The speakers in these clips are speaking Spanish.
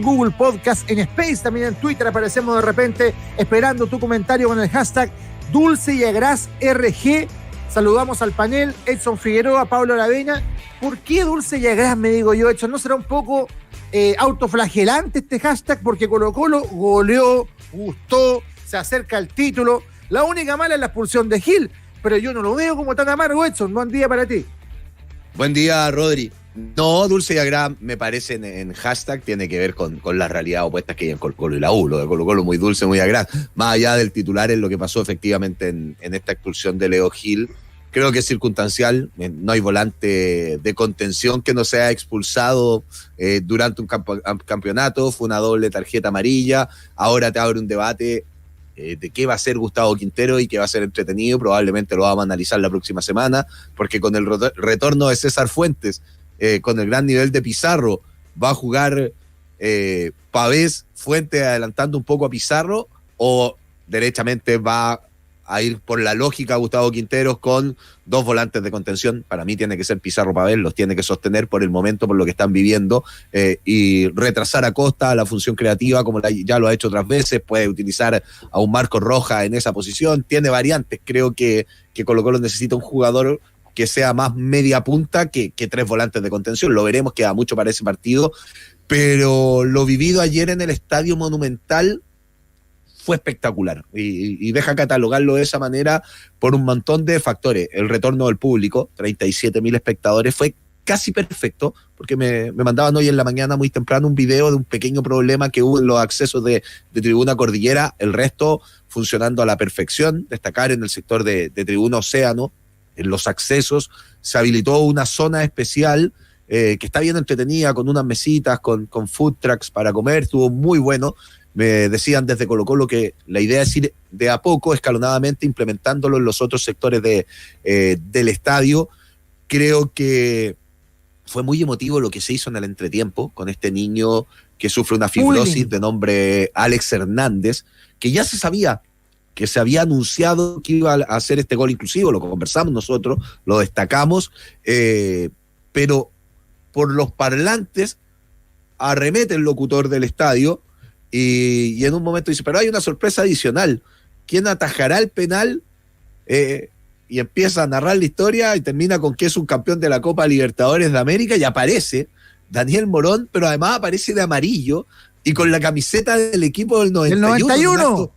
Google Podcast, en Space, también en Twitter aparecemos de repente, esperando tu comentario con el hashtag Dulce y Agraz RG. Saludamos al panel, Edson Figueroa, Pablo Aravena. ¿Por qué Dulce y Agraz, me digo yo, Edson? ¿No será un poco autoflagelante este hashtag? Porque Colo-Colo goleó, gustó, se acerca al título. La única mala es la expulsión de Gil, pero yo no lo veo como tan amargo, Edson. Buen día para ti. Buen día, Rodri. No, Dulce y Agraz me parece en hashtag tiene que ver con la realidad opuesta que hay en Colo-Colo y la U. Lo de Colo-Colo muy dulce, muy Agraz. Más allá del titular en lo que pasó efectivamente en esta expulsión de Leo Gil, creo que es circunstancial. No hay volante de contención que no sea expulsado durante un campeonato. Fue una doble tarjeta amarilla. Ahora te abre un debate de qué va a ser Gustavo Quintero y qué va a ser entretenido. Probablemente lo vamos a analizar la próxima semana, porque con el retorno de César Fuentes, con el gran nivel de Pizarro, va a jugar Pavés, Fuentes adelantando un poco a Pizarro, o derechamente va a ir por la lógica Gustavo Quinteros con dos volantes de contención. Para mí tiene que ser Pizarro Pavés, los tiene que sostener por el momento, por lo que están viviendo, y retrasar a Costa la función creativa como ya lo ha hecho otras veces. Puede utilizar a un Marco Rojas en esa posición, tiene variantes. Creo que Colo-Colo necesita un jugador que sea más media punta que tres volantes de contención. Lo veremos, queda mucho para ese partido, pero lo vivido ayer en el Estadio Monumental fue espectacular y deja catalogarlo de esa manera por un montón de factores. El retorno del público, 37.000 espectadores, fue casi perfecto, porque me mandaban hoy en la mañana muy temprano un video de un pequeño problema que hubo en los accesos de Tribuna Cordillera. El resto funcionando a la perfección. Destacar en el sector de Tribuna Océano, en los accesos se habilitó una zona especial que está bien entretenida, con unas mesitas, con food trucks para comer. Estuvo muy bueno. Me decían desde Colo-Colo que la idea es ir de a poco, escalonadamente, implementándolo en los otros sectores del estadio. Creo que fue muy emotivo lo que se hizo en el entretiempo con este niño que sufre una fibrosis de nombre Alex Hernández, que ya se sabía, que se había anunciado que iba a hacer este gol inclusivo. Lo conversamos nosotros, lo destacamos, pero por los parlantes arremete el locutor del estadio y en un momento dice, pero hay una sorpresa adicional, ¿quién atajará el penal? Y empieza a narrar la historia y termina con que es un campeón de la Copa Libertadores de América, y aparece Daniel Morón, pero además aparece de amarillo y con la camiseta del equipo del 91. ¡El 91!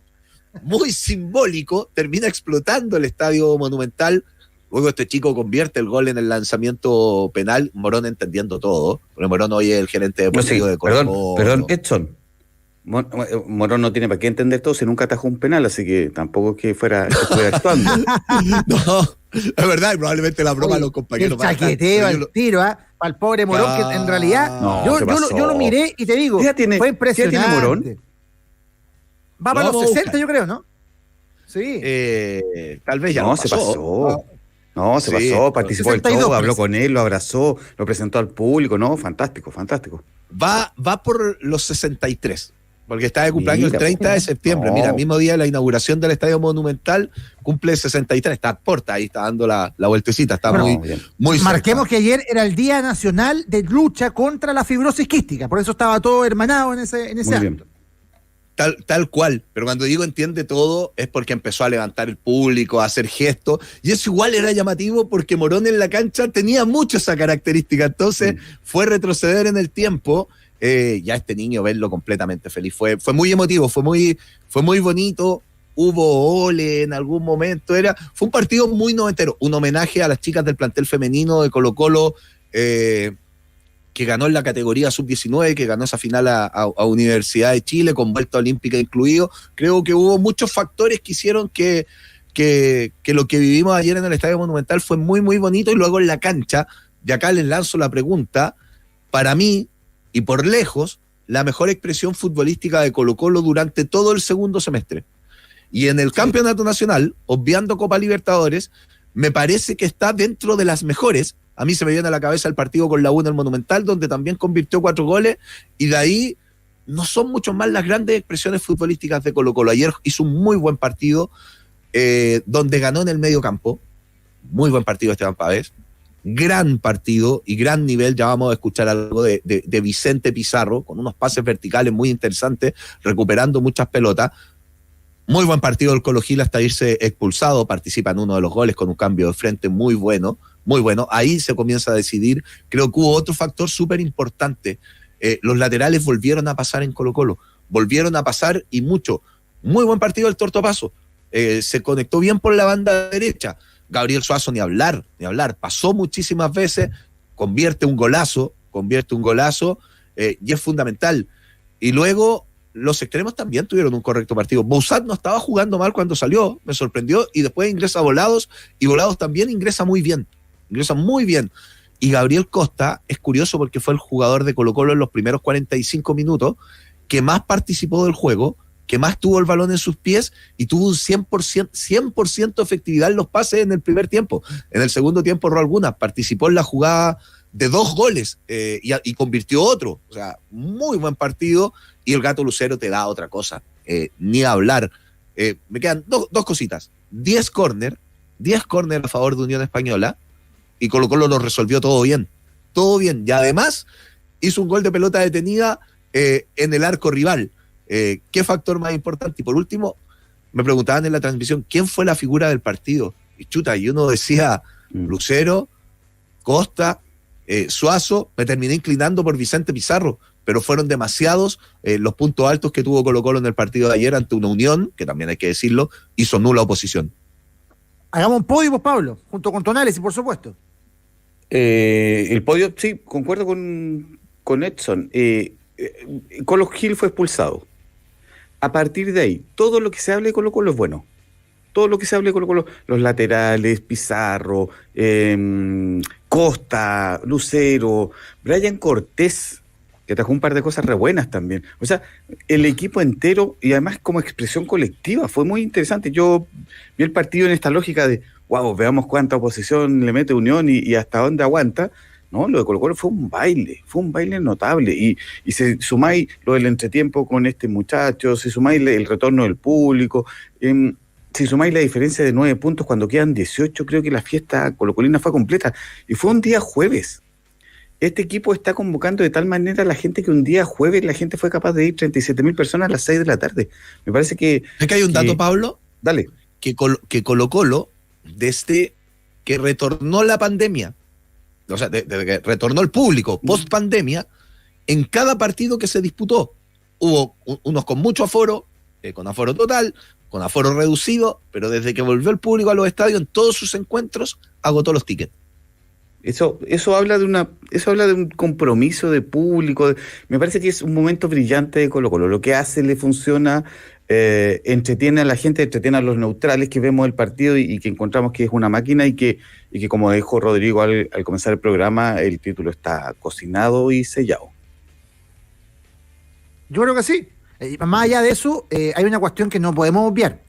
Muy simbólico. Termina explotando el Estadio Monumental. Luego este chico convierte el gol en el lanzamiento penal, Morón entendiendo todo, porque Morón hoy es el gerente deportivo de Colo-Colo. Perdón, Edson. Morón no tiene para qué entender todo si nunca atajó un penal, así que tampoco es que fuera actuando. No, es verdad, y probablemente la broma de los compañeros. El chaqueteo al tiro, para el pobre Morón, que en realidad yo lo miré y te digo, fue impresionante. ¿Qué tiene Morón? Va para los 60, yo creo, ¿no? Sí. Tal vez ya no se pasó. No, se pasó, participó del todo, habló con él, lo abrazó, lo presentó al público. No, fantástico. Va por los 63. Porque está de cumpleaños el 30 de septiembre. Mira, mismo día de la inauguración del Estadio Monumental, cumple 63. Está a Porta, ahí está dando la vueltecita. Está muy marquemos cerca. Que ayer era el Día Nacional de Lucha contra la Fibrosis Quística. Por eso estaba todo hermanado en ese acto. Tal cual, pero cuando digo entiende todo es porque empezó a levantar el público, a hacer gestos, y eso igual era llamativo porque Morón en la cancha tenía mucho esa característica. Entonces fue retroceder en el tiempo. Ya este niño verlo completamente feliz fue muy emotivo, fue muy bonito. Hubo ole en algún momento, fue un partido muy noventero, un homenaje a las chicas del plantel femenino de Colo-Colo, que ganó en la categoría sub-19, que ganó esa final a Universidad de Chile, con vuelta olímpica incluido. Creo que hubo muchos factores que hicieron que lo que vivimos ayer en el Estadio Monumental fue muy, muy bonito. Y luego en la cancha, de acá les lanzo la pregunta, para mí, y por lejos, la mejor expresión futbolística de Colo-Colo durante todo el segundo semestre. Y en el campeonato nacional, obviando Copa Libertadores, me parece que está dentro de las mejores. A mí se me viene a la cabeza el partido con la U en el Monumental, donde también convirtió 4 goles, y de ahí no son mucho más las grandes expresiones futbolísticas de Colo-Colo. Ayer hizo un muy buen partido, donde ganó en el medio campo. Muy buen partido Esteban Pavés. gran partido y gran nivel. Ya vamos a escuchar algo de Vicente Pizarro, con unos pases verticales muy interesantes, recuperando muchas pelotas. Muy buen partido del Colo Gil hasta irse expulsado, participa en uno de los goles con un cambio de frente muy bueno, muy bueno. Ahí se comienza a decidir. Creo que hubo otro factor súper importante. Los laterales volvieron a pasar en Colo-Colo, volvieron a pasar y mucho. Muy buen partido del Torto Paso. Se conectó bien por la banda derecha. Gabriel Suazo ni hablar, pasó muchísimas veces, convierte un golazo, y es fundamental. Y luego los extremos también tuvieron un correcto partido. Bouzat no estaba jugando mal cuando salió, me sorprendió, y después ingresa Volados, y Volados también ingresa muy bien. Y Gabriel Costa es curioso porque fue el jugador de Colo-Colo en los primeros 45 minutos que más participó del juego, que más tuvo el balón en sus pies y tuvo un 100% efectividad en los pases en el primer tiempo. En el segundo tiempo erró algunas, participó en la jugada de 2 goles y convirtió otro. O sea, muy buen partido, y el Gato Lucero te da otra cosa, ni hablar. Me quedan dos cositas. 10 córner a favor de Unión Española, y Colo-Colo lo resolvió todo bien, y además hizo un gol de pelota detenida en el arco rival. ¿Qué factor más importante? Y por último, me preguntaban en la transmisión, ¿quién fue la figura del partido? Y uno decía Lucero, Costa, Suazo. Me terminé inclinando por Vicente Pizarro, pero fueron demasiados los puntos altos que tuvo Colo-Colo en el partido de ayer ante una Unión, que también hay que decirlo, hizo nula oposición. Hagamos un podio, pues, Pablo, junto con tu análisis, por supuesto. El podio, sí, concuerdo con Edson. Colo Gil fue expulsado. A partir de ahí, todo lo que se hable de Colo-Colo es bueno. Todo lo que se hable de Colo-Colo, los laterales, Pizarro, Costa, Lucero, Brian Cortés, que trajo un par de cosas re buenas también. O sea, el equipo entero, y además como expresión colectiva, fue muy interesante. Yo vi el partido en esta lógica de, wow, veamos cuánta oposición le mete Unión y hasta dónde aguanta. No, lo de Colo-Colo fue un baile notable. Y si sumáis lo del entretiempo con este muchacho, si sumáis el retorno del público, si sumáis la diferencia de 9 puntos cuando quedan 18, creo que la fiesta colocolina fue completa. Y fue un día jueves. Este equipo está convocando de tal manera a la gente que un día jueves la gente fue capaz de ir 37.000 personas a las 6 de la tarde. Me parece que... ¿Es que hay un dato, Pablo? Dale. Que Colo-Colo, desde que retornó la pandemia, o sea, desde que retornó el público post pandemia, en cada partido que se disputó hubo unos con mucho aforo, con aforo total, con aforo reducido, pero desde que volvió el público a los estadios, en todos sus encuentros agotó los tickets. Eso habla de un compromiso de público. Me parece que es un momento brillante de Colo-Colo. Lo que hace le funciona, entretiene a la gente, entretiene a los neutrales que vemos el partido y que encontramos que es una máquina y que como dijo Rodrigo al comenzar el programa, el título está cocinado y sellado. Yo creo que sí. Más allá de eso, hay una cuestión que no podemos obviar.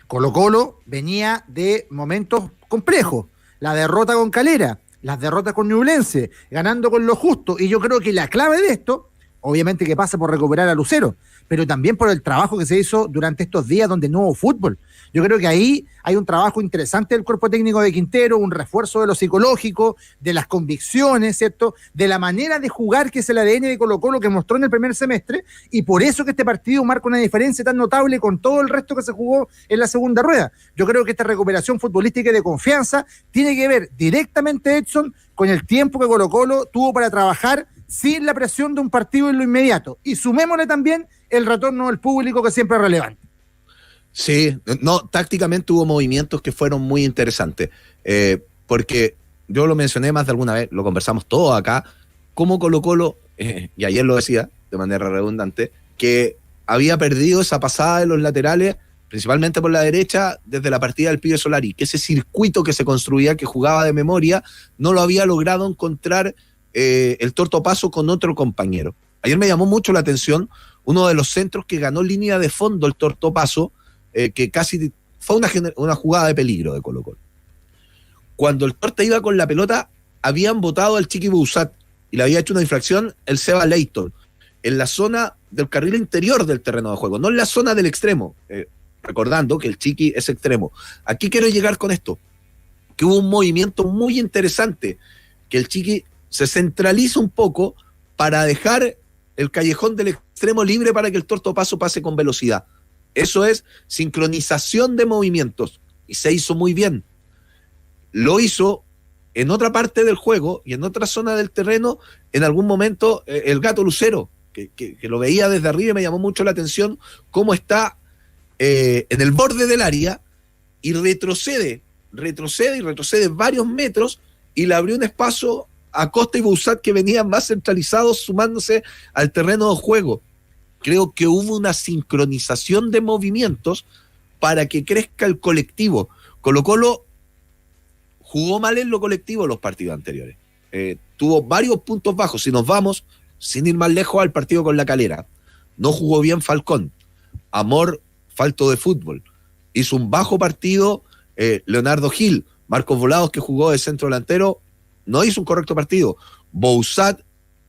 Colo-Colo venía de momentos complejos. La derrota con Calera, las derrotas con Ñublense, ganando con lo justo. Y yo creo que la clave de esto, obviamente que pasa por recuperar a Lucero, pero también por el trabajo que se hizo durante estos días donde no hubo fútbol. Yo creo que ahí hay un trabajo interesante del cuerpo técnico de Quintero, un refuerzo de lo psicológico, de las convicciones, ¿cierto? De la manera de jugar que es el ADN de Colo-Colo que mostró en el primer semestre, y por eso que este partido marca una diferencia tan notable con todo el resto que se jugó en la segunda rueda. Yo creo que esta recuperación futbolística y de confianza tiene que ver directamente, Edson, con el tiempo que Colo-Colo tuvo para trabajar sin la presión de un partido en lo inmediato. Y sumémosle también el retorno del público, que siempre es relevante. Sí, no, tácticamente hubo movimientos que fueron muy interesantes, porque yo lo mencioné más de alguna vez, lo conversamos todos acá, como Colo-Colo, y ayer lo decía de manera redundante, que había perdido esa pasada de los laterales, principalmente por la derecha, desde la partida del Pibe Solari, que ese circuito que se construía, que jugaba de memoria, no lo había logrado encontrar el Torto Paso con otro compañero. Ayer me llamó mucho la atención uno de los centros que ganó línea de fondo el Torto Paso, que casi fue una jugada de peligro de Colo-Colo. Cuando el Torta iba con la pelota, habían botado al Chiqui Bouzat y le había hecho una infracción el Seba Leighton en la zona del carril interior del terreno de juego, no en la zona del extremo, recordando que el Chiqui es extremo. Aquí quiero llegar con esto, que hubo un movimiento muy interesante. que el Chiqui se centraliza un poco para dejar el callejón del extremo libre para que el Torto Paso pase con velocidad. Eso es sincronización de movimientos y se hizo muy bien. Lo hizo en otra parte del juego y en otra zona del terreno, en algún momento, el Gato Lucero, que lo veía desde arriba y me llamó mucho la atención cómo está en el borde del área y retrocede varios metros y le abrió un espacio a Costa y Bouzat, que venían más centralizados sumándose al terreno de juego. Creo que hubo una sincronización de movimientos para que crezca el colectivo. Colo-Colo jugó mal en lo colectivo los partidos anteriores. Tuvo varios puntos bajos. Si nos vamos, sin ir más lejos, al partido con La Calera, no jugó bien Falcón. Amor, falto de fútbol. Hizo un bajo partido Leonardo Gil. Marcos Volados, que jugó de centro delantero, no hizo un correcto partido. Bouzat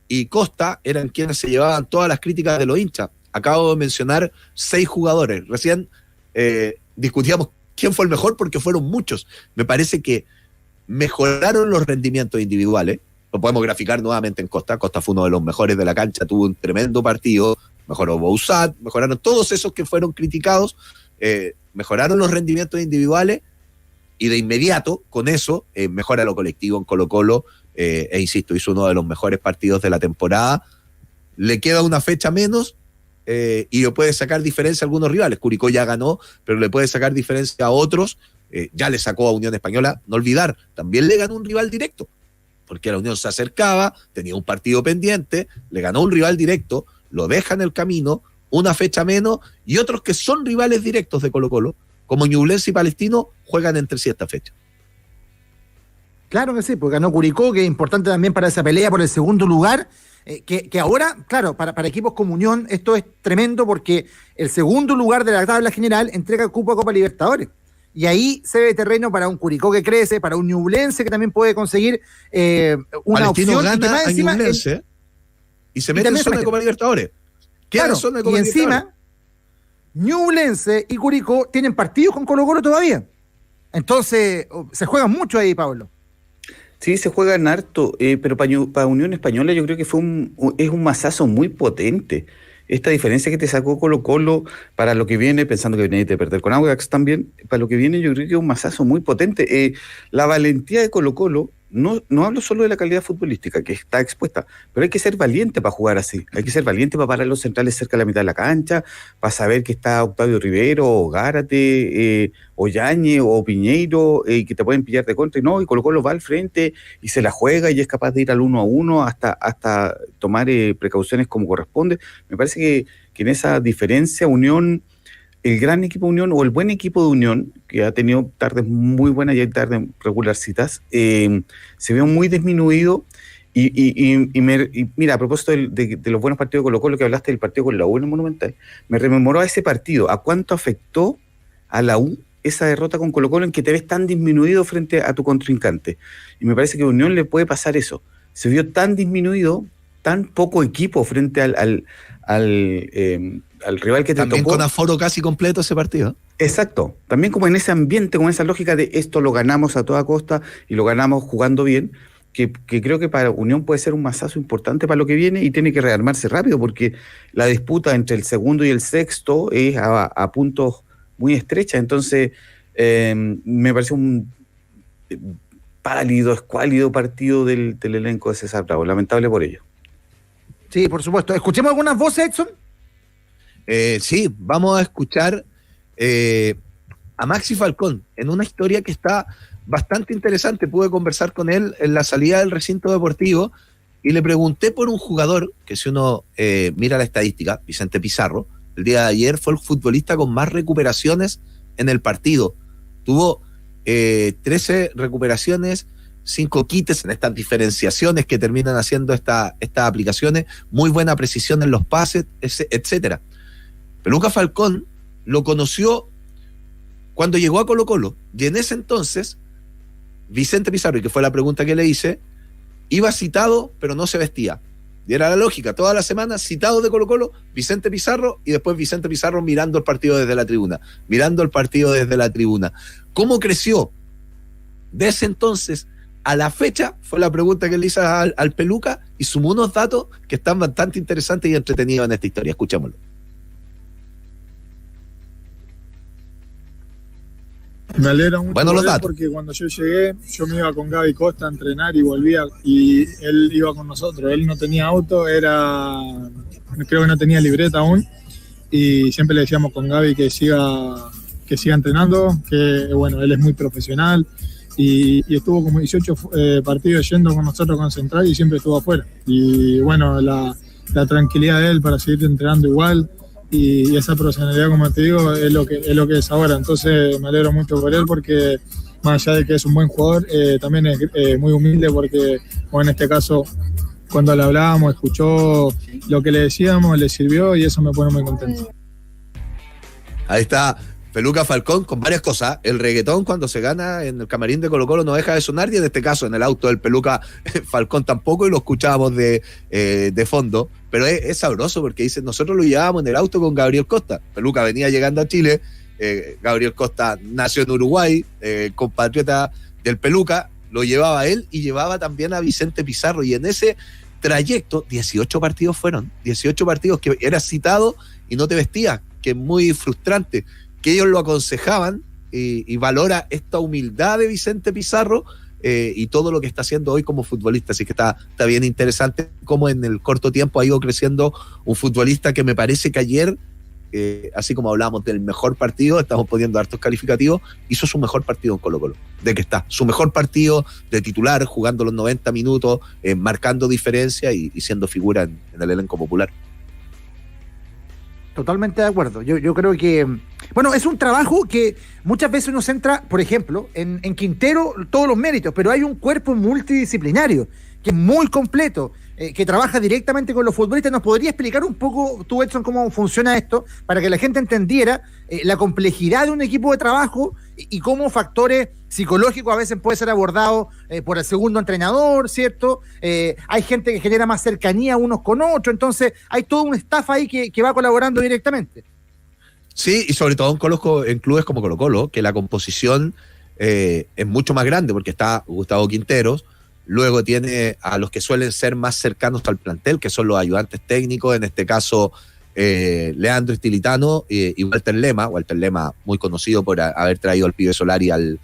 y Costa eran quienes se llevaban todas las críticas de los hinchas. Acabo de mencionar 6 jugadores. Recién discutíamos quién fue el mejor porque fueron muchos. Me parece que mejoraron los rendimientos individuales. Lo podemos graficar nuevamente en Costa. Costa fue uno de los mejores de la cancha, tuvo un tremendo partido. Mejoró Bouzat, mejoraron todos esos que fueron criticados, mejoraron los rendimientos individuales y de inmediato con eso mejora lo colectivo en Colo-Colo. Insisto, hizo uno de los mejores partidos de la temporada. Le queda una fecha menos y le puede sacar diferencia a algunos rivales. Curicó ya ganó, pero le puede sacar diferencia a otros. Ya le sacó a Unión Española, no olvidar, también le ganó un rival directo, porque la Unión se acercaba, tenía un partido pendiente, le ganó un rival directo, lo deja en el camino, una fecha menos, y otros que son rivales directos de Colo-Colo, como Ñublense y Palestino, juegan entre sí esta fecha. Claro que sí, porque ganó Curicó, que es importante también para esa pelea por el segundo lugar, que ahora, claro, para equipos como Unión, esto es tremendo porque el segundo lugar de la tabla general entrega cupo a Copa Libertadores. Y ahí se ve terreno para un Curicó que crece, para un Ñublense que también puede conseguir una Palestino opción. Gana y que más encima, a Ñublense y se mete en zona de Copa Libertadores. Claro, y encima, Ñublense y Curicó tienen partidos con Colo-Colo todavía. Entonces, se juegan mucho ahí, Pablo. Sí, se juega en harto, pero para Unión Española yo creo que es un mazazo muy potente. Esta diferencia que te sacó Colo-Colo para lo que viene, pensando que viene de perder con Audax también, para lo que viene yo creo que es un mazazo muy potente. La valentía de Colo-Colo, no hablo solo de la calidad futbolística, que está expuesta, pero hay que ser valiente para jugar así. Hay que ser valiente para parar los centrales cerca de la mitad de la cancha, para saber que está Octavio Rivero, o Gárate, o Yañez, o Piñeiro, que te pueden pillar de contra, y Colo-Colo va al frente y se la juega y es capaz de ir al 1-1 hasta tomar precauciones como corresponde. Me parece que en esa diferencia Unión, el gran equipo de Unión o el buen equipo de Unión, que ha tenido tardes muy buenas y hay tardes regularcitas, se ve muy disminuido. Y mira, a propósito de los buenos partidos de Colo-Colo, que hablaste del partido con la U en el Monumental, me rememoró a ese partido, a cuánto afectó a la U esa derrota con Colo-Colo en que te ves tan disminuido frente a tu contrincante. Y me parece que a Unión le puede pasar eso. Se vio tan disminuido, tan poco equipo frente al rival que te también tocó. Con aforo casi completo ese partido. Exacto, también como en ese ambiente, con esa lógica de esto lo ganamos a toda costa y lo ganamos jugando bien, que creo que para Unión puede ser un mazazo importante para lo que viene y tiene que rearmarse rápido porque la disputa entre el segundo y el sexto es a puntos muy estrechas. Entonces me parece un escuálido partido del elenco de César Bravo, lamentable por ello. Sí, por supuesto. ¿Escuchemos algunas voces, Edson? Sí, vamos a escuchar a Maxi Falcón en una historia que está bastante interesante. Pude conversar con él en la salida del recinto deportivo y le pregunté por un jugador que, si uno mira la estadística, Vicente Pizarro, el día de ayer fue el futbolista con más recuperaciones en el partido. Tuvo 13 recuperaciones, 5 quites en estas diferenciaciones que terminan haciendo estas aplicaciones, muy buena precisión en los pases, etcétera. Peluca Falcón lo conoció cuando llegó a Colo-Colo, y en ese entonces Vicente Pizarro, y que fue la pregunta que le hice, iba citado pero no se vestía, y era la lógica, toda la semana citado de Colo-Colo, Vicente Pizarro, y después Vicente Pizarro mirando el partido desde la tribuna. ¿Cómo creció? De ese entonces a la fecha, fue la pregunta que le hice al Peluca, y sumó unos datos que están bastante interesantes y entretenidos en esta historia. Escuchémoslo. Me alegra mucho Bueno, los datos. porque cuando yo llegué, yo me iba con Gaby Costa a entrenar y volvía, y él iba con nosotros. Él no tenía auto, creo que no tenía libreta aún, y siempre le decíamos con Gaby que siga entrenando, que bueno, él es muy profesional, y estuvo como 18 partidos yendo con nosotros con Central y siempre estuvo afuera. Y bueno, la tranquilidad de él para seguir entrenando igual, y esa profesionalidad, como te digo, es lo que es ahora. Entonces me alegro mucho por él, porque más allá de que es un buen jugador, también es muy humilde, porque como en este caso, cuando le hablábamos, escuchó lo que le decíamos, le sirvió, y eso me pone muy contento. Ahí está Peluca Falcón con varias cosas. El reggaetón, cuando se gana en el camarín de Colo-Colo, no deja de sonar, y en este caso en el auto del Peluca Falcón tampoco, y lo escuchábamos de fondo. Pero es sabroso, porque dice, nosotros lo llevábamos en el auto con Gabriel Costa. Peluca venía llegando a Chile, Gabriel Costa nació en Uruguay, compatriota del Peluca, lo llevaba él y llevaba también a Vicente Pizarro, y en ese trayecto 18 partidos fueron, 18 partidos que eras citado y no te vestías, que es muy frustrante, que ellos lo aconsejaban, y valora esta humildad de Vicente Pizarro, y todo lo que está haciendo hoy como futbolista. Así que está bien interesante cómo en el corto tiempo ha ido creciendo un futbolista que me parece que ayer, así como hablábamos del mejor partido, estamos poniendo hartos calificativos, hizo su mejor partido en Colo-Colo, de que está, su mejor partido de titular, jugando los 90 minutos, marcando diferencia y siendo figura en el elenco popular. Totalmente de acuerdo. Yo creo que, bueno, es un trabajo que muchas veces uno centra, por ejemplo, en Quintero, todos los méritos, pero hay un cuerpo multidisciplinario que es muy completo, que trabaja directamente con los futbolistas. ¿Nos podría explicar un poco, tú, Edson, cómo funciona esto, para que la gente entendiera la complejidad de un equipo de trabajo y cómo factores psicológicos a veces pueden ser abordados por el segundo entrenador, ¿cierto? Hay gente que genera más cercanía unos con otros, entonces hay todo un staff ahí que va colaborando directamente. Sí, y sobre todo en clubes como Colo-Colo, que la composición es mucho más grande, porque está Gustavo Quinteros, luego tiene a los que suelen ser más cercanos al plantel, que son los ayudantes técnicos, en este caso Leandro Estilitano y Walter Lema, muy conocido por haber traído al pibe Solari al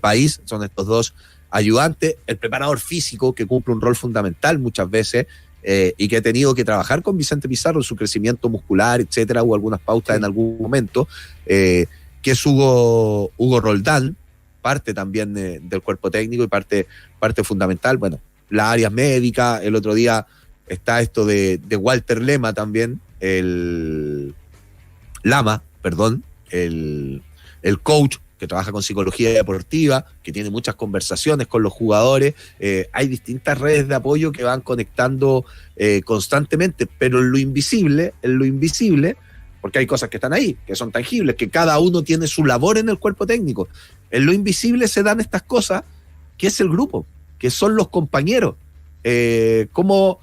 país. Son estos dos ayudantes, el preparador físico, que cumple un rol fundamental muchas veces, y que ha tenido que trabajar con Vicente Pizarro en su crecimiento muscular, etcétera, hubo algunas pautas en algún momento, que es Hugo Roldán, parte también del cuerpo técnico y parte fundamental. Bueno, las áreas médicas, el otro día está esto de Walter Lema también, el coach que trabaja con psicología deportiva, que tiene muchas conversaciones con los jugadores. Hay distintas redes de apoyo que van conectando constantemente, pero en lo invisible, porque hay cosas que están ahí, que son tangibles, que cada uno tiene su labor en el cuerpo técnico. En lo invisible se dan estas cosas, que es el grupo, que son los compañeros, cómo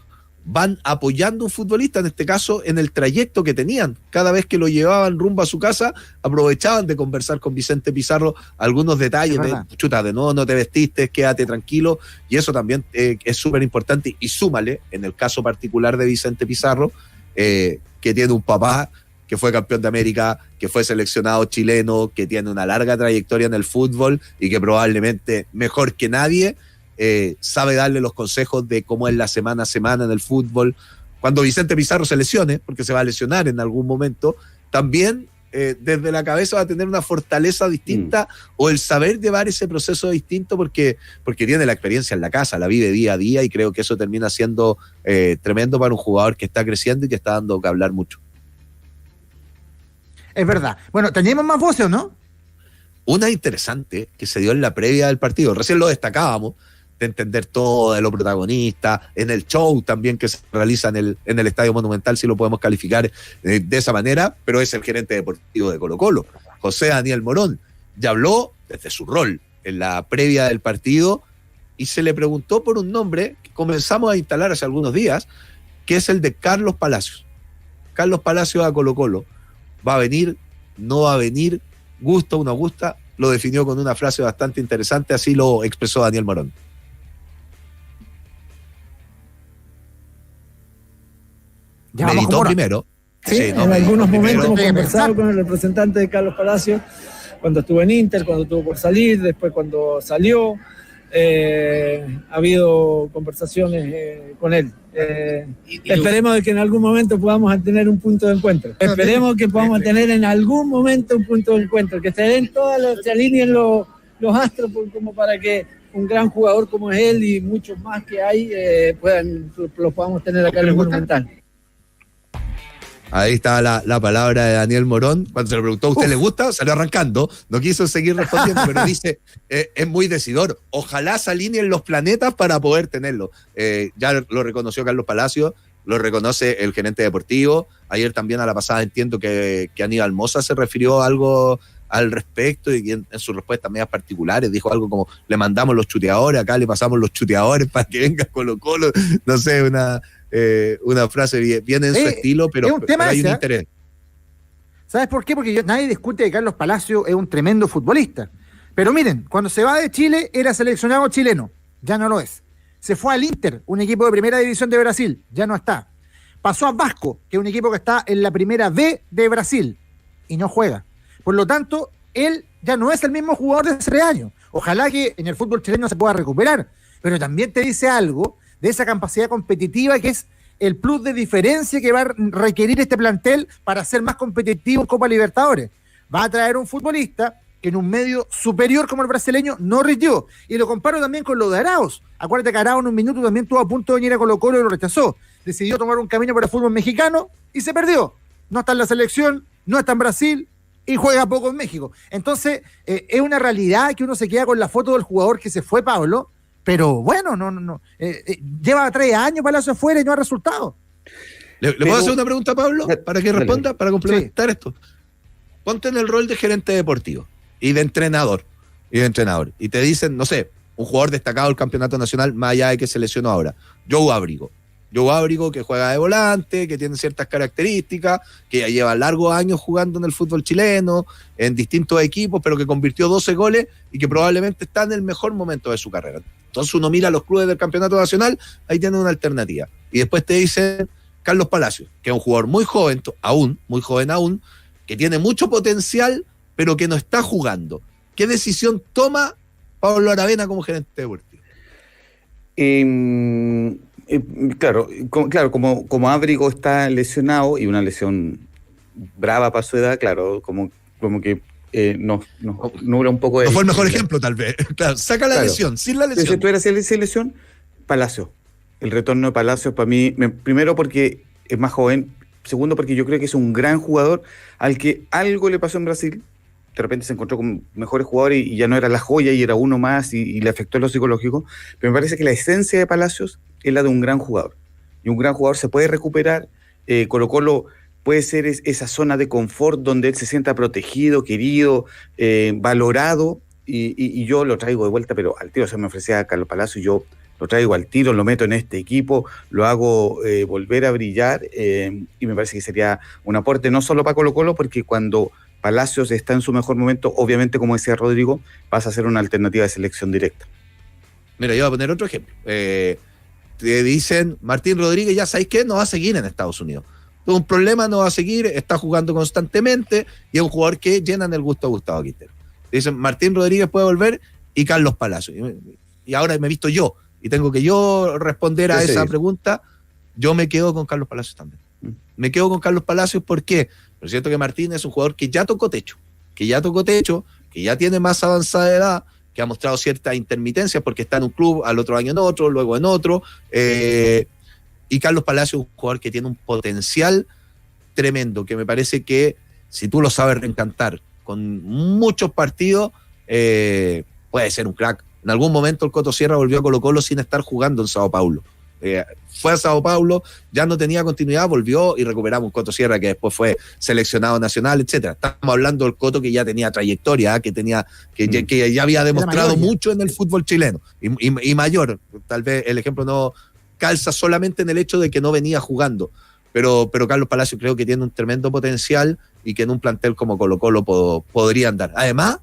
van apoyando a un futbolista, en este caso, en el trayecto que tenían. Cada vez que lo llevaban rumbo a su casa, aprovechaban de conversar con Vicente Pizarro algunos detalles, de nuevo no te vestiste, quédate tranquilo, y eso también es súper importante. Y súmale, en el caso particular de Vicente Pizarro, que tiene un papá que fue campeón de América, que fue seleccionado chileno, que tiene una larga trayectoria en el fútbol y que probablemente, mejor que nadie, sabe darle los consejos de cómo es la semana a semana en el fútbol. Cuando Vicente Pizarro se lesione, porque se va a lesionar en algún momento, también desde la cabeza va a tener una fortaleza distinta, o el saber llevar ese proceso distinto, porque tiene la experiencia en la casa, la vive día a día, y creo que eso termina siendo tremendo para un jugador que está creciendo y que está dando que hablar mucho. Es verdad. Bueno, ¿teníamos más voces, no? Una interesante que se dio en la previa del partido, recién lo destacábamos, de entender todo de lo protagonista, en el show también que se realiza en el Estadio Monumental, si lo podemos calificar de esa manera, pero es el gerente deportivo de Colo-Colo, José Daniel Morón, ya habló desde su rol en la previa del partido, y se le preguntó por un nombre que comenzamos a instalar hace algunos días, que es el de Carlos Palacios. Carlos Palacios a Colo-Colo. ¿Va a venir? ¿No va a venir? ¿Gusta o no gusta? Lo definió con una frase bastante interesante, así lo expresó Daniel Morón. Ya vamos meditó con primero. Sí, no, en meditó algunos primero. momentos hemos Sí, conversado pensar. con el representante de Carlos Palacios, cuando estuvo en Inter, cuando estuvo por salir, después cuando salió. Ha habido conversaciones con él. Esperemos de que en algún momento podamos tener un punto de encuentro. Esperemos que podamos tener en algún momento un punto de encuentro, que se den se alineen los astros como para que un gran jugador como es él y muchos más que hay los podamos tener acá en el Monumental. Ahí está la palabra de Daniel Morón. Cuando se le preguntó, ¿a usted le gusta? Salió arrancando. No quiso seguir respondiendo, pero dice, es muy decidor. Ojalá se alineen los planetas para poder tenerlo. Ya lo reconoció Carlos Palacios, lo reconoce el gerente deportivo. Ayer también a la pasada entiendo que Aníbal Mosa se refirió a algo al respecto y en sus respuestas medias particulares dijo algo como, le mandamos los chuteadores, acá le pasamos los chuteadores para que venga Colo-Colo. No sé, una frase bien en su estilo, pero hay un interés. ¿Sabes por qué? Porque nadie discute que Carlos Palacios es un tremendo futbolista. Pero miren, cuando se va de Chile era seleccionado chileno, ya no lo es. Se fue al Inter, un equipo de primera división de Brasil, ya no está. Pasó a Vasco, que es un equipo que está en la primera B de Brasil, y no juega. Por lo tanto, él ya no es el mismo jugador de hace 3 años. Ojalá que en el fútbol chileno se pueda recuperar, pero también te dice algo de esa capacidad competitiva que es el plus de diferencia que va a requerir este plantel para ser más competitivo en Copa Libertadores. Va a traer un futbolista que en un medio superior como el brasileño no rindió. Y lo comparo también con lo de Arauz. Acuérdate que Arauz en un minuto también estuvo a punto de venir a Colo-Colo y lo rechazó. Decidió tomar un camino para el fútbol mexicano y se perdió. No está en la selección, no está en Brasil y juega poco en México. Entonces, es una realidad que uno se queda con la foto del jugador que se fue, Pablo, pero bueno, no. Lleva 3 años Palacio afuera y no ha resultado. ¿Le puedo hacer una pregunta a Pablo para que responda, para complementar esto? Ponte en el rol de gerente deportivo y de entrenador. Y te dicen, no sé, un jugador destacado del campeonato nacional, más allá de que se lesionó ahora, Joe Ábrigo, que juega de volante, que tiene ciertas características, que ya lleva largos años jugando en el fútbol chileno, en distintos equipos, pero que convirtió 12 goles y que probablemente está en el mejor momento de su carrera. Entonces uno mira a los clubes del campeonato nacional, ahí tiene una alternativa. Y después te dicen Carlos Palacios, que es un jugador muy joven aún, que tiene mucho potencial, pero que no está jugando. ¿Qué decisión toma Pablo Aravena como gerente deportivo? Claro, como Ábrigo está lesionado y una lesión brava para su edad, claro, como que nos nubla un poco de... No fue el mejor ejemplo, tal vez. Claro, saca la lesión, sin la lesión. Si tú eras sin lesión, Palacio. El retorno de Palacio para mí, primero porque es más joven, segundo porque yo creo que es un gran jugador al que algo le pasó en Brasil. De repente se encontró con mejores jugadores y ya no era la joya y era uno más y le afectó lo psicológico. Pero me parece que la esencia de Palacios es la de un gran jugador. Y un gran jugador se puede recuperar. Colo-Colo puede ser esa zona de confort donde él se sienta protegido, querido, valorado. Y yo lo traigo de vuelta, pero al tiro se me ofrecía a Carlos Palacios, yo lo traigo al tiro, lo meto en este equipo, lo hago volver a brillar y me parece que sería un aporte no solo para Colo-Colo, porque cuando Palacios está en su mejor momento, obviamente, como decía Rodrigo, vas a ser una alternativa de selección directa. Mira, yo voy a poner otro ejemplo. Te dicen, Martín Rodríguez, ya sabéis qué, no va a seguir en Estados Unidos. Tuvo un problema, no va a seguir, está jugando constantemente y es un jugador que llenan el gusto a Gustavo Quintero. Te dicen, Martín Rodríguez puede volver y Carlos Palacios. Y ahora me he visto yo y tengo que yo responder a esa pregunta. Yo me quedo con Carlos Palacios también. Me quedo con Carlos Palacios, ¿por qué? Pero siento que Martín es un jugador que ya tocó techo, que ya tiene más avanzada edad, que ha mostrado cierta intermitencia porque está en un club, al otro año en otro, luego en otro. Y Carlos Palacios es un jugador que tiene un potencial tremendo, que me parece que si tú lo sabes reencantar con muchos partidos, puede ser un crack. En algún momento el Coto Sierra volvió a Colo-Colo sin estar jugando en Sao Paulo. Fue a Sao Paulo, ya no tenía continuidad, volvió y recuperamos un Coto Sierra que después fue seleccionado nacional, etcétera. Estamos hablando del Coto que ya tenía trayectoria, que ya había demostrado mucho en el fútbol chileno y mayor. Tal vez el ejemplo no calza solamente en el hecho de que no venía jugando, pero Carlos Palacios creo que tiene un tremendo potencial y que en un plantel como Colo-Colo podría andar. Además,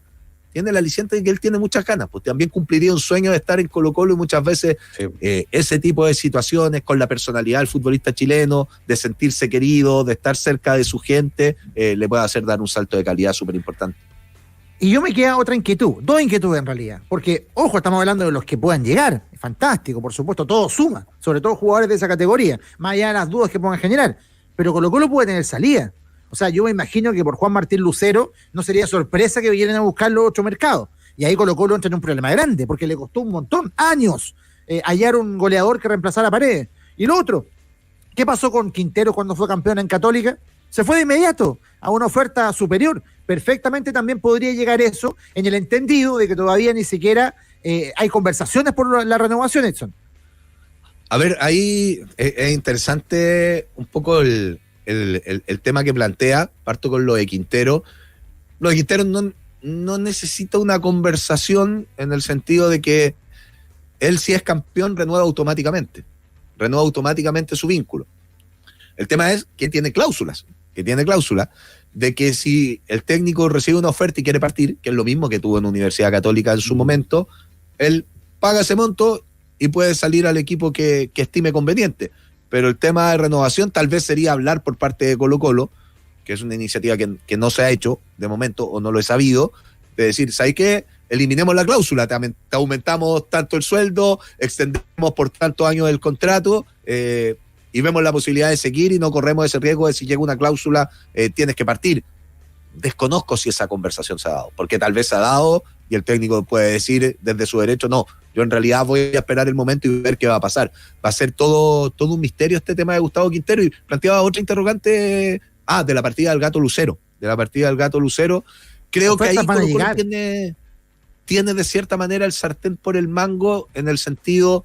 tiene el aliciente de que él tiene muchas ganas, pues también cumpliría un sueño de estar en Colo-Colo y muchas veces ese tipo de situaciones con la personalidad del futbolista chileno, de sentirse querido, de estar cerca de su gente, le puede hacer dar un salto de calidad súper importante. Y yo me queda otra inquietud, dos inquietudes en realidad, porque, ojo, estamos hablando de los que puedan llegar, es fantástico, por supuesto, todo suma, sobre todo jugadores de esa categoría, más allá de las dudas que puedan generar, pero Colo-Colo puede tener salida. O sea, yo me imagino que por Juan Martín Lucero no sería sorpresa que vinieran a buscarlo otro mercado. Y ahí Colo-Colo entra en un problema grande, porque le costó un montón, años, hallar un goleador que reemplazara a Paredes. Y lo otro, ¿qué pasó con Quintero cuando fue campeón en Católica? Se fue de inmediato a una oferta superior. Perfectamente también podría llegar eso en el entendido de que todavía ni siquiera hay conversaciones por la renovación, Edson. A ver, ahí es interesante un poco el tema que plantea. Parto con lo de Quintero. Lo de Quintero no necesita una conversación en el sentido de que él, si es campeón, renueva automáticamente su vínculo. El tema es que tiene cláusulas de que si el técnico recibe una oferta y quiere partir, que es lo mismo que tuvo en Universidad Católica en su momento, él paga ese monto y puede salir al equipo que estime conveniente. Pero el tema de renovación tal vez sería hablar por parte de Colo-Colo, que es una iniciativa que no se ha hecho de momento, o no lo he sabido, de decir, ¿sabes qué? Eliminemos la cláusula, te aumentamos tanto el sueldo, extendemos por tantos años el contrato, y vemos la posibilidad de seguir y no corremos ese riesgo de si llega una cláusula, tienes que partir. Desconozco si esa conversación se ha dado, porque tal vez se ha dado y el técnico puede decir desde su derecho, no, yo en realidad voy a esperar el momento y ver qué va a pasar. Va a ser todo un misterio este tema de Gustavo Quintero. Y planteaba otra interrogante, de la partida del Gato Lucero. Creo que ahí Colo-Colo tiene de cierta manera el sartén por el mango, en el sentido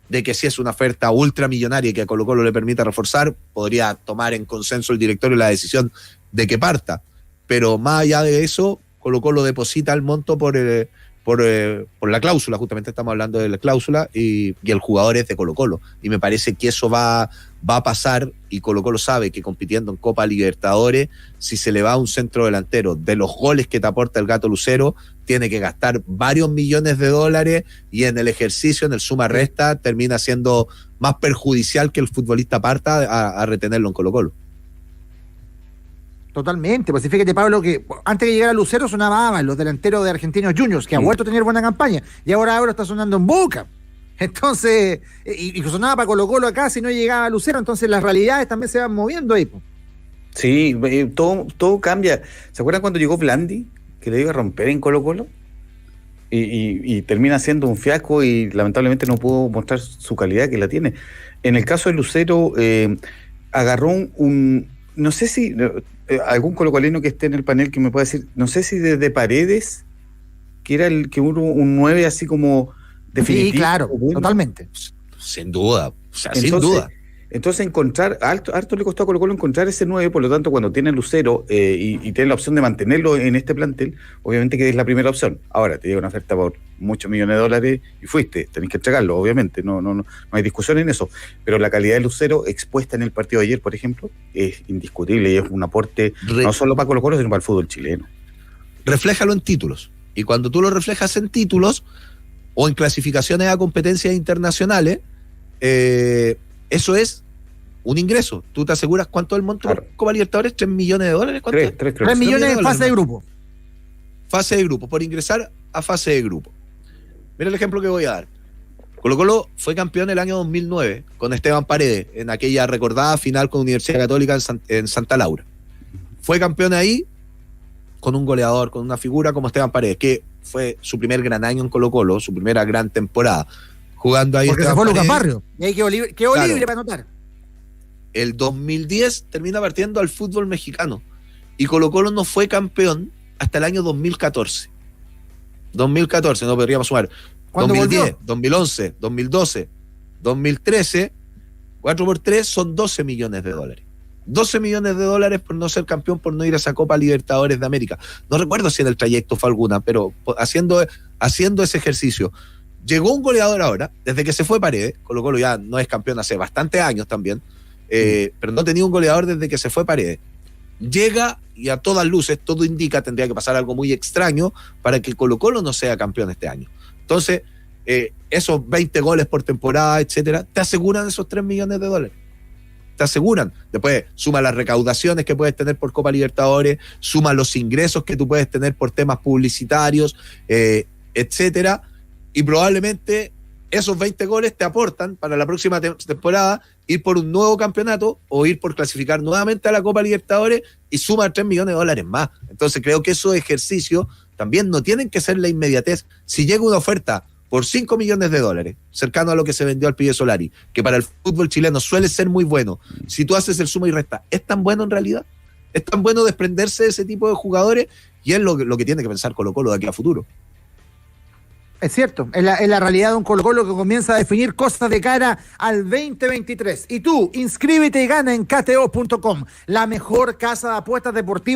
de que si es una oferta ultramillonaria y que a Colo-Colo le permita reforzar, podría tomar en consenso el directorio la decisión de que parta. Pero más allá de eso, Colo-Colo deposita el monto por la cláusula, justamente estamos hablando de la cláusula, y el jugador es de Colo-Colo. Y me parece que eso va a pasar, y Colo-Colo sabe que compitiendo en Copa Libertadores, si se le va a un centro delantero de los goles que te aporta el Gato Lucero, tiene que gastar varios millones de dólares, y en el ejercicio, en el suma-resta, termina siendo más perjudicial que el futbolista parta a retenerlo en Colo-Colo. Totalmente, pues fíjate, Pablo, que antes de llegar a Lucero sonaba los delanteros de Argentinos Juniors, que ha vuelto a tener buena campaña, y ahora está sonando en Boca. Entonces, y sonaba para Colo-Colo acá si no llegaba a Lucero, entonces las realidades también se van moviendo ahí. Pues. Sí, todo cambia. ¿Se acuerdan cuando llegó Blandi, que le iba a romper en Colo-Colo? Y termina siendo un fiasco y lamentablemente no pudo mostrar su calidad que la tiene. En el caso de Lucero, agarró no sé si algún colocolino que esté en el panel que me pueda decir, no sé si desde Paredes, que era el que hubo un 9 así como definitivo. Sí, claro, totalmente. Sin duda, sin duda. Entonces harto le costó a Colo-Colo encontrar ese 9, por lo tanto cuando tiene Lucero y tiene la opción de mantenerlo en este plantel, obviamente que es la primera opción. Ahora te llega una oferta por muchos millones de dólares y tenés que entregarlo, obviamente, no hay discusión en eso, pero la calidad de Lucero expuesta en el partido de ayer, por ejemplo, es indiscutible y es un aporte no solo para Colo-Colo, sino para el fútbol chileno. Refléjalo en títulos, y cuando tú lo reflejas en títulos o en clasificaciones a competencias internacionales, eso es un ingreso. Tú te aseguras cuánto es el monto por Copa Libertadores, $3 millones. ¿Cuánto? 3 millones en fase de grupo. Fase de grupo, por ingresar a fase de grupo. Mira el ejemplo que voy a dar. Colo-Colo fue campeón el año 2009 con Esteban Paredes, en aquella recordada final con Universidad Católica en Santa Laura. Fue campeón ahí con un goleador, con una figura como Esteban Paredes, que fue su primer gran año en Colo-Colo, su primera gran temporada. Jugando ahí. Porque se fue Lucas Barrio. Y ahí quedó libre para anotar. El 2010 termina partiendo al fútbol mexicano. Y Colo-Colo no fue campeón hasta el año 2014. 2014, no podríamos sumar. 2010, volvió? 2011, 2012, 2013, 4 por 3 son $12 millones. $12 millones por no ser campeón, por no ir a esa Copa Libertadores de América. No recuerdo si en el trayecto fue alguna, pero haciendo ese ejercicio. Llegó un goleador ahora, desde que se fue Paredes, Colo-Colo ya no es campeón hace bastantes años también, pero no tenía un goleador desde que se fue Paredes. Llega y a todas luces, todo indica, tendría que pasar algo muy extraño para que Colo-Colo no sea campeón este año. Entonces, esos 20 goles por temporada, etcétera, te aseguran esos $3 millones. Te aseguran. Después suma las recaudaciones que puedes tener por Copa Libertadores, suma los ingresos que tú puedes tener por temas publicitarios, etcétera, y probablemente esos 20 goles te aportan para la próxima temporada ir por un nuevo campeonato o ir por clasificar nuevamente a la Copa Libertadores y sumar $3 millones más. Entonces creo que esos ejercicios también no tienen que ser la inmediatez. Si llega una oferta por $5 millones, cercano a lo que se vendió al Pibe Solari, que para el fútbol chileno suele ser muy bueno, si tú haces el suma y resta, ¿es tan bueno en realidad? ¿Es tan bueno desprenderse de ese tipo de jugadores? Y es lo que tiene que pensar Colo-Colo de aquí a futuro. Es cierto, es la realidad de un Colo-Colo que comienza a definir cosas de cara al 2023. Y tú, inscríbete y gana en KTO.com, la mejor casa de apuestas deportivas.